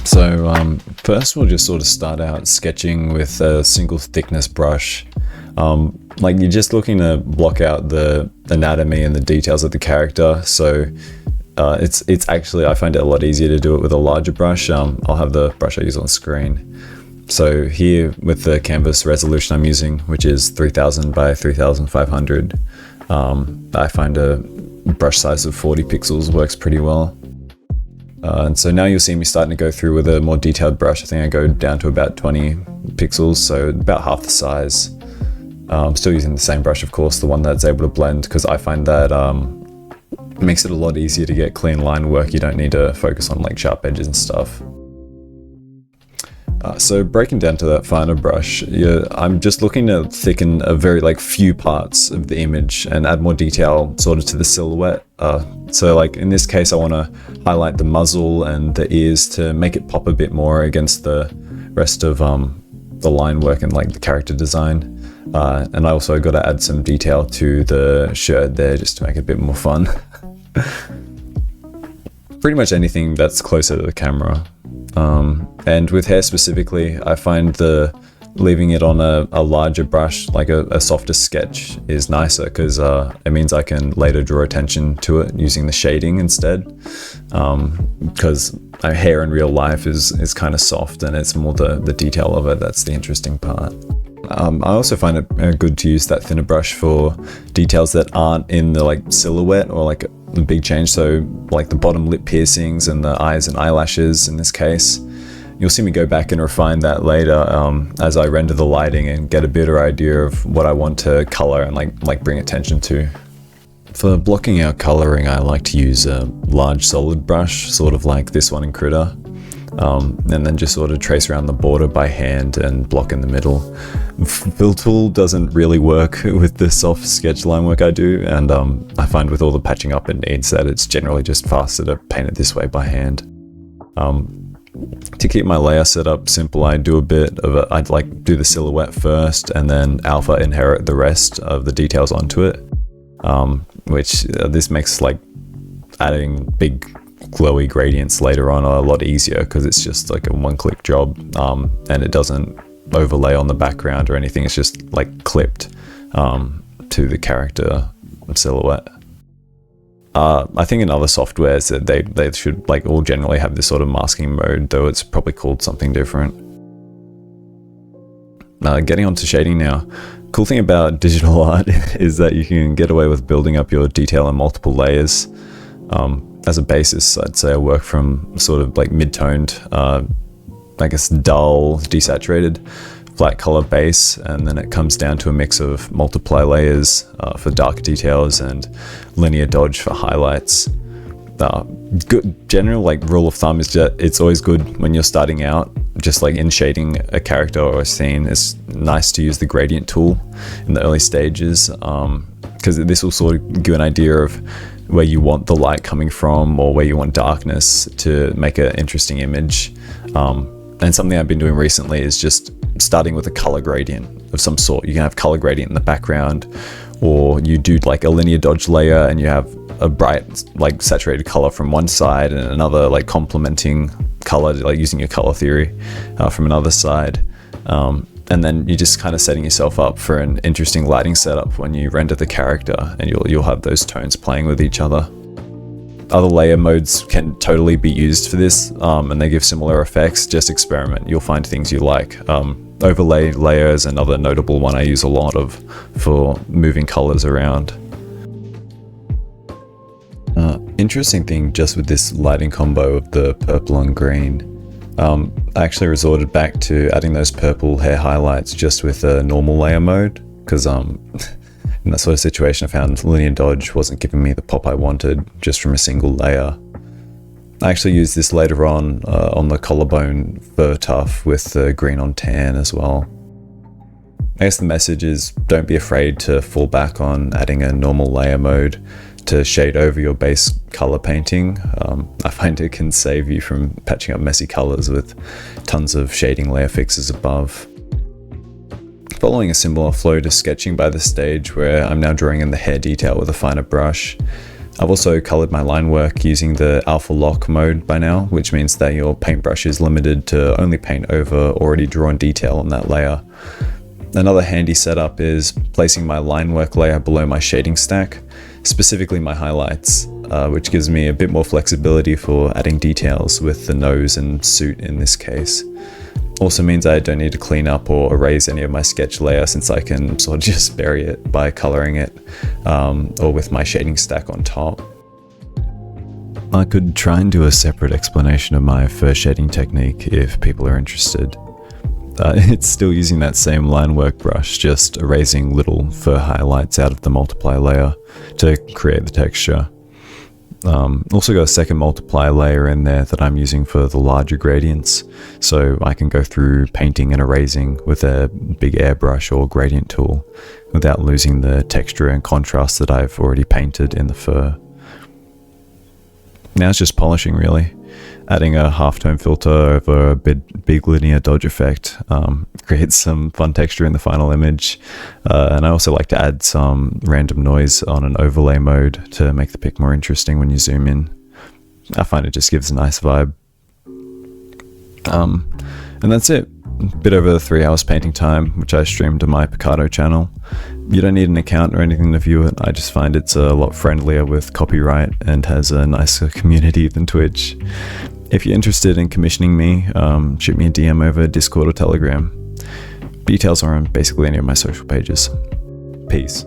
First we'll just sort of start out sketching with a single thickness brush. Like you're just looking to block out the anatomy and the details of the character. So it's actually, I find it a lot easier to do it with a larger brush. I'll have the brush I use on screen. So here with the canvas resolution I'm using, which is 3000 by 3500, I find a brush size of 40 pixels works pretty well. And so now you'll see me starting to go through with a more detailed brush. I think I go down to about 20 pixels, so about half the size. I'm still using the same brush, of course, the one that's able to blend, because I find that it makes it a lot easier to get clean line work. You don't need to focus on like sharp edges and stuff. So breaking down to that finer brush, I'm just looking to thicken a very few parts of the image and add more detail sort of to the silhouette. So like in this case, I want to highlight the muzzle and the ears to make it pop a bit more against the rest of the line work and like the character design. And I also got to add some detail to the shirt there just to make it a bit more fun. Pretty much anything that's closer to the camera. And with hair specifically, I find leaving it on a larger brush, like a softer sketch, is nicer, because it means I can later draw attention to it using the shading instead. Because hair in real life is kind of soft, and it's more the detail of it that's the interesting part. I also find it good to use that thinner brush for details that aren't in the silhouette or like the big change. So like the bottom lip piercings and the eyes and eyelashes in this case. You'll see me go back and refine that later as I render the lighting and get a better idea of what I want to color and like bring attention to. For blocking out coloring, I like to use a large solid brush, sort of like this one in Krita. And then just sort of trace around the border by hand and block in the middle. Fill tool doesn't really work with the soft sketch line work I do, and I find with all the patching up it needs that it's generally just faster to paint it this way by hand. To keep my layer set up simple, I do a bit of I'd do the silhouette first and then alpha inherit the rest of the details onto it, which this makes adding big glowy gradients later on a lot easier, because it's just like a one-click job, and it doesn't overlay on the background or anything. It's just clipped to the character silhouette. I think in other softwares that they should all generally have this sort of masking mode, though it's probably called something different. Getting onto shading now. Cool thing about digital art is that you can get away with building up your detail in multiple layers. As a basis, I'd say I work from sort of mid-toned, I guess dull, desaturated, flat color base, and then it comes down to a mix of multiply layers for dark details and linear dodge for highlights. Good general rule of thumb is that it's always good when you're starting out, just in shading a character or a scene, it's nice to use the gradient tool in the early stages, because this will sort of give an idea of where you want the light coming from or where you want darkness to make an interesting image. And something I've been doing recently is just starting with a color gradient of some sort. You can have color gradient in the background, or you do a linear dodge layer and you have a bright saturated color from one side and another complementing color, using your color theory from another side. And then you're just kind of setting yourself up for an interesting lighting setup when you render the character, and you'll have those tones playing with each other. Other layer modes can totally be used for this, and they give similar effects. Just experiment, you'll find things you like. Overlay layers, another notable one I use a lot of for moving colors around. Interesting thing just with this lighting combo of the purple and green, I actually resorted back to adding those purple hair highlights just with a normal layer mode, because in that sort of situation I found linear dodge wasn't giving me the pop I wanted just from a single layer. I actually used this later on the collarbone fur tuff with the green on tan as well. I guess the message is don't be afraid to fall back on adding a normal layer mode to shade over your base color painting. I find it can save you from patching up messy colors with tons of shading layer fixes above. Following a similar flow to sketching by this stage, where I'm now drawing in the hair detail with a finer brush, I've also colored my line work using the alpha lock mode by now, which means that your paintbrush is limited to only paint over already drawn detail on that layer. Another handy setup is placing my line work layer below my shading stack, specifically my highlights, which gives me a bit more flexibility for adding details with the nose and suit in this case. Also means I don't need to clean up or erase any of my sketch layer, since I can sort of just bury it by coloring it, or with my shading stack on top. I could try and do a separate explanation of my fur shading technique if people are interested. It's still using that same line work brush, just erasing little fur highlights out of the multiply layer to create the texture. Also got a second multiply layer in there that I'm using for the larger gradients, so I can go through painting and erasing with a big airbrush or gradient tool without losing the texture and contrast that I've already painted in the fur. Now it's just polishing really. Adding a halftone filter over a big linear dodge effect creates some fun texture in the final image, and I also like to add some random noise on an overlay mode to make the pic more interesting when you zoom in. I find it just gives a nice vibe. And that's it. A bit over 3 hours painting time, which I streamed on my Picarto channel. You don't need an account or anything to view it. I just find it's a lot friendlier with copyright and has a nicer community than Twitch. If you're interested in commissioning me, shoot me a DM over Discord or Telegram. Details are on basically any of my social pages. Peace.